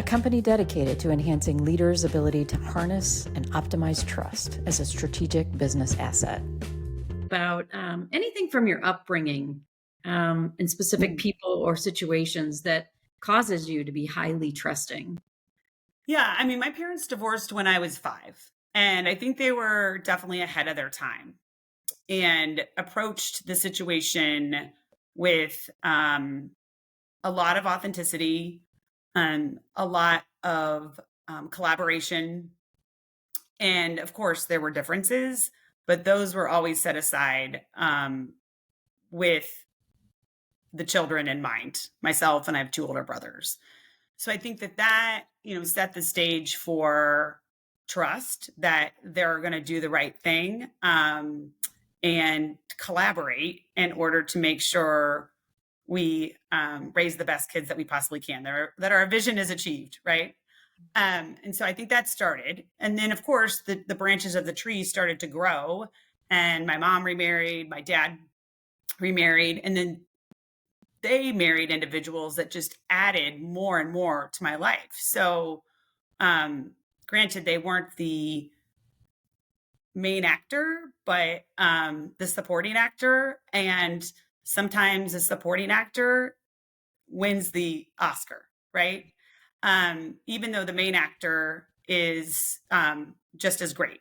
company dedicated to enhancing leaders' ability to harness and optimize trust as a strategic business asset. About anything from your upbringing and specific people or situations that causes you to be highly trusting. Yeah, I mean, my parents divorced when I was 5, and I think they were definitely ahead of their time and approached the situation with a lot of authenticity and a lot of collaboration. And of course, there were differences, but those were always set aside with the children in mind, myself, and I have 2 older brothers. So I think that set the stage for trust that they're going to do the right thing, and collaborate in order to make sure we raise the best kids that we possibly can, that our vision is achieved, right? And so I think that started. And then, of course, the branches of the tree started to grow. And my mom remarried, my dad remarried, and then they married individuals that just added more and more to my life. So, granted, they weren't the main actor, but the supporting actor. And sometimes a supporting actor wins the Oscar, right? Even though the main actor is just as great.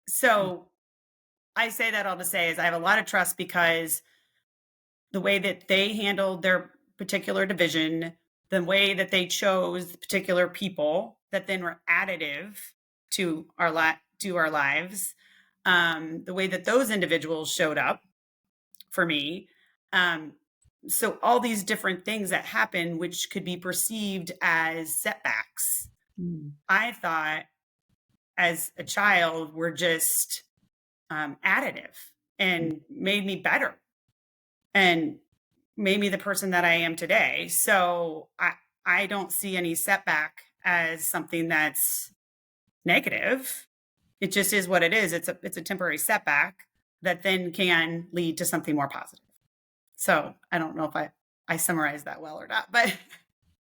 So I say that all to say is I have a lot of trust because the way that they handled their particular division, the way that they chose particular people that then were additive to our lives, the way that those individuals showed up for me. So all these different things that happen, which could be perceived as setbacks, Mm. I thought as a child were just additive and made me better and made me the person that I am today. So I don't see any setback as something that's negative. It just is what it is. It's a temporary setback that then can lead to something more positive. So I don't know if I summarized that well or not, but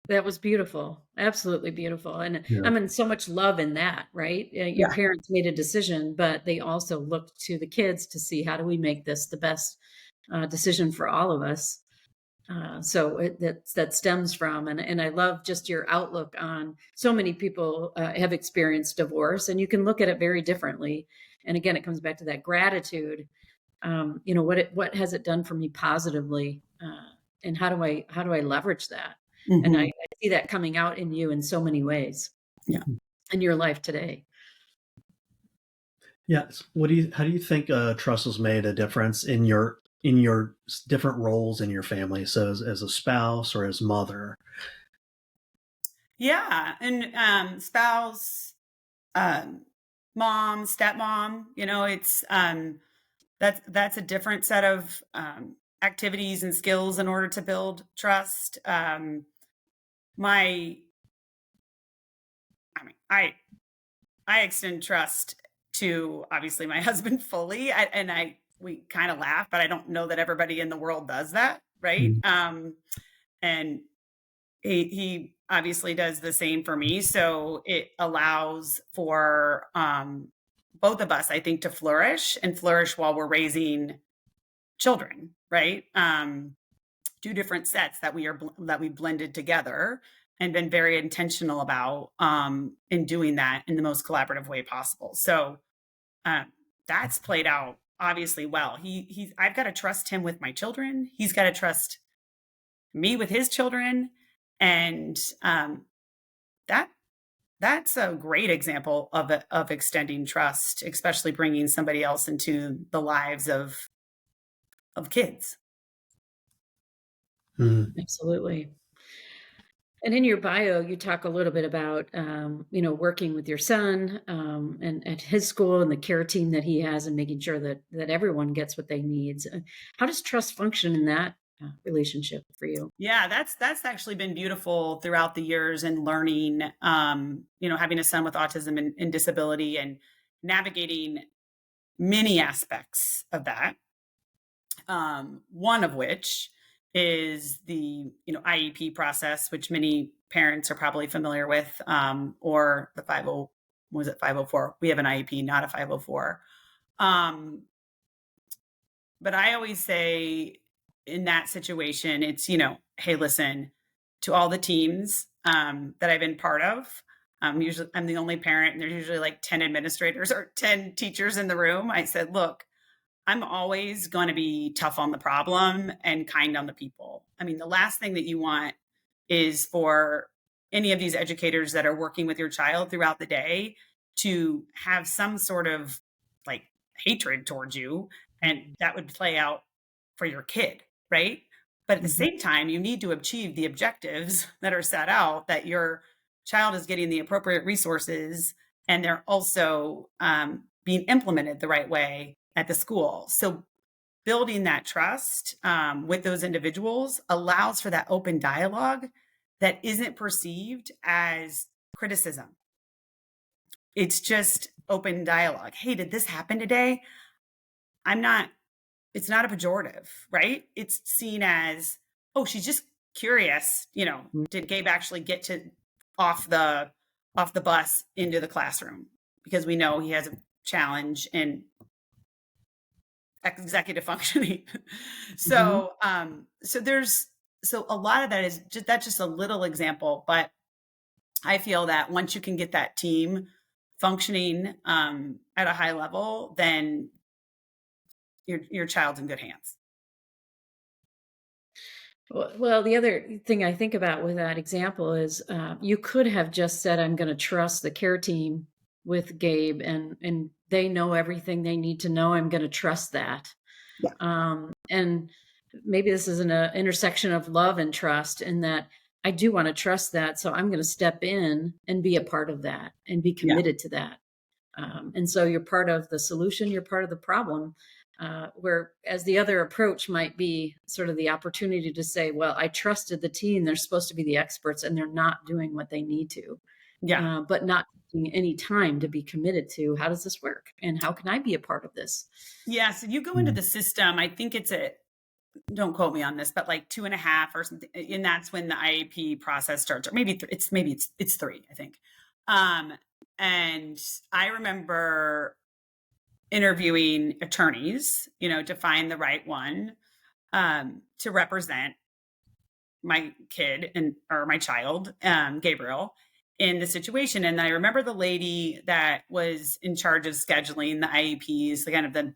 That was beautiful. Absolutely beautiful. And Yeah. I mean, so much love in that, right? Your yeah, parents made a decision, but they also looked to the kids to see how do we make this the best decision for all of us. That stems from, and I love just your outlook on so many people have experienced divorce, and you can look at it very differently. And again, it comes back to that gratitude. What has it done for me positively, and how do I leverage that? And I hmm see that coming out in you in so many ways yeah. in your life today. Yes. How do you think trust has made a difference in your different roles in your family? So as a spouse or as mother. Yeah, and spouse, um, mom, stepmom, it's that's a different set of activities and skills in order to build trust. My, I mean, I extend trust to obviously my husband fully, and we kind of laugh, but I don't know that everybody in the world does that, right? Mm. And he obviously does the same for me, so it allows for both of us, I think, to flourish while we're raising children, right? 2 different sets that that we blended together and been very intentional about in doing that in the most collaborative way possible. So um, that's played out obviously well. He's I've got to trust him with my children. He's got to trust me with his children, and that that's a great example of extending trust, especially bringing somebody else into the lives of kids. Mm. Absolutely. And in your bio, you talk a little bit about, working with your son and at his school and the care team that he has, and making sure that everyone gets what they need. How does trust function in that relationship for you? Yeah, that's actually been beautiful throughout the years and learning, having a son with autism and disability and navigating many aspects of that. One of which is the IEP process, which many parents are probably familiar with, or the 50, was it 504? We have an IEP, not a 504. Um, but I always say in that situation, it's, hey, listen, to all the teams that I've been part of. Usually I'm the only parent, and there's usually like 10 administrators or 10 teachers in the room. I said, look, I'm always going to be tough on the problem and kind on the people. I mean, the last thing that you want is for any of these educators that are working with your child throughout the day to have some sort of like hatred towards you. And that would play out for your kid, right? But at the Mhm. same time, you need to achieve the objectives that are set out, that your child is getting the appropriate resources and they're also being implemented the right way at the school. So building that trust with those individuals allows for that open dialogue that isn't perceived as criticism. It's just open dialogue. Hey, did this happen today? I'm not, it's not a pejorative, right? It's seen as, oh, she's just curious. Did Gabe actually get to off the bus into the classroom? Because we know he has a challenge in executive functioning. So so a lot of that is just, that's just a little example, but I feel that once you can get that team functioning at a high level, then your child's in good hands. Well, the other thing I think about with that example is you could have just said, "I'm going to trust the care team with Gabe, and they know everything they need to know. I'm going to trust that." Yeah. And maybe this is an intersection of love and trust, in that I do want to trust that, so I'm going to step in and be a part of that and be Yeah. committed to that. And so you're part of the solution, you're part of the problem. Whereas the other approach might be sort of the opportunity to say, well, I trusted the team. They're supposed to be the experts and they're not doing what they need to, Yeah. but not taking any time to be committed to how does this work and how can I be a part of this? Yeah. So you go into the system, I think it's don't quote me on this, but like 2.5 or something. And that's when the IEP process starts, or maybe it's 3, I think. And I remember interviewing attorneys, to find the right one to represent my kid or my child, Gabriel, in the situation. And I remember the lady that was in charge of scheduling the IEPs, the kind of the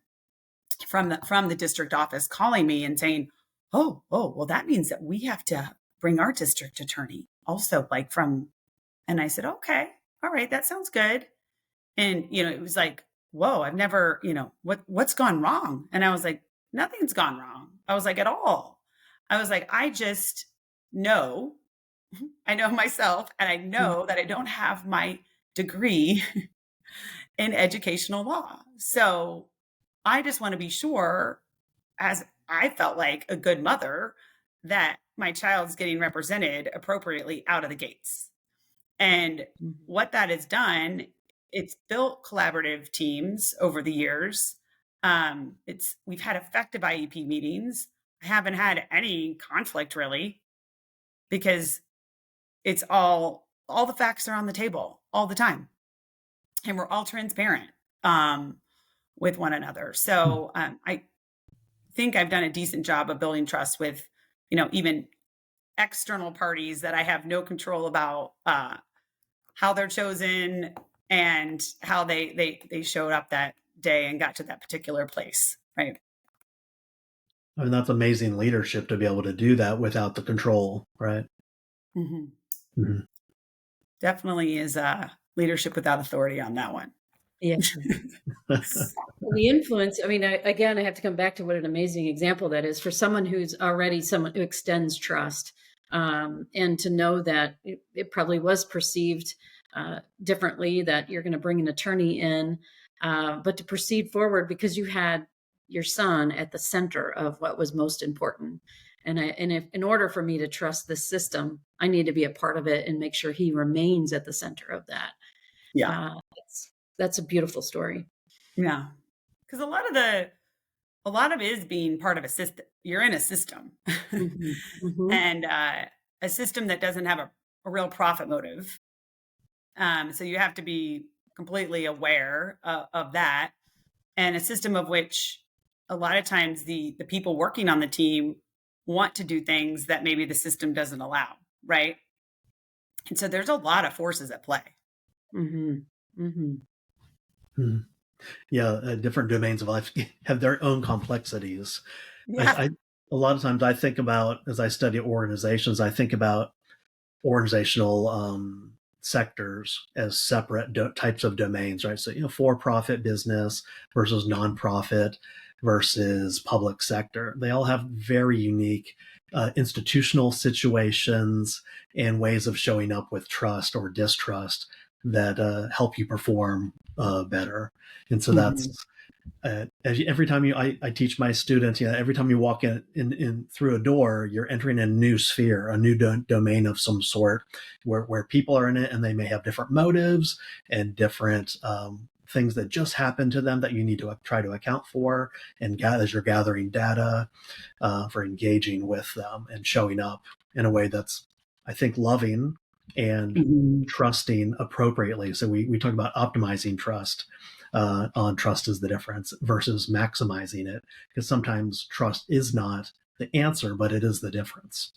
from the district office, calling me and saying, oh, well, that means that we have to bring our district attorney also, like from. And I said, okay, all right, that sounds good. And it was like, whoa, I've never, what's gone wrong? And I was like, nothing's gone wrong. I was like, at all. I was like, I just know, I know myself, and I know that I don't have my degree in educational law. So I just want to be sure, as I felt like a good mother, that my child's getting represented appropriately out of the gates. And what that has done, it's built collaborative teams over the years. We've had effective IEP meetings. I haven't had any conflict really, because it's all the facts are on the table all the time, and we're all transparent with one another. So I think I've done a decent job of building trust with, even external parties that I have no control about how they're chosen and how they showed up that day and got to that particular place. Right. I mean, that's amazing leadership to be able to do that without the control, right? Definitely is leadership without authority on that one. Yeah. The influence, I mean, again, I have to come back to what an amazing example that is for someone who's already someone who extends trust, and to know that it probably was perceived differently, that you're going to bring an attorney in, but to proceed forward because you had your son at the center of what was most important. And if in order for me to trust this system, I need to be a part of it and make sure he remains at the center of that. Yeah. That's a beautiful story. Yeah. Because a lot of it is being part of a system. You're in a system. And a system that doesn't have a real profit motive. So you have to be completely aware of that, and a system of which a lot of times the people working on the team want to do things that maybe the system doesn't allow, right? And so there's a lot of forces at play. Mm-hmm. Mm-hmm. Hmm. Yeah, different domains of life have their own complexities. Yeah. A lot of times I think about, as I study organizations, I think about organizational sectors as separate types of domains, right? So, for-profit business versus nonprofit versus public sector. They all have very unique institutional situations and ways of showing up with trust or distrust that help you perform better. And so Mm-hmm. that's every time I teach my students, every time you walk in through a door, you're entering a new sphere, a new domain of some sort, where people are in it, and they may have different motives and different things that just happen to them that you need to try to account for. And as you're gathering data for engaging with them and showing up in a way that's, I think, loving and Mm-hmm. trusting appropriately. So we talk about optimizing trust. On trust is the difference versus maximizing it, because sometimes trust is not the answer, but it is the difference.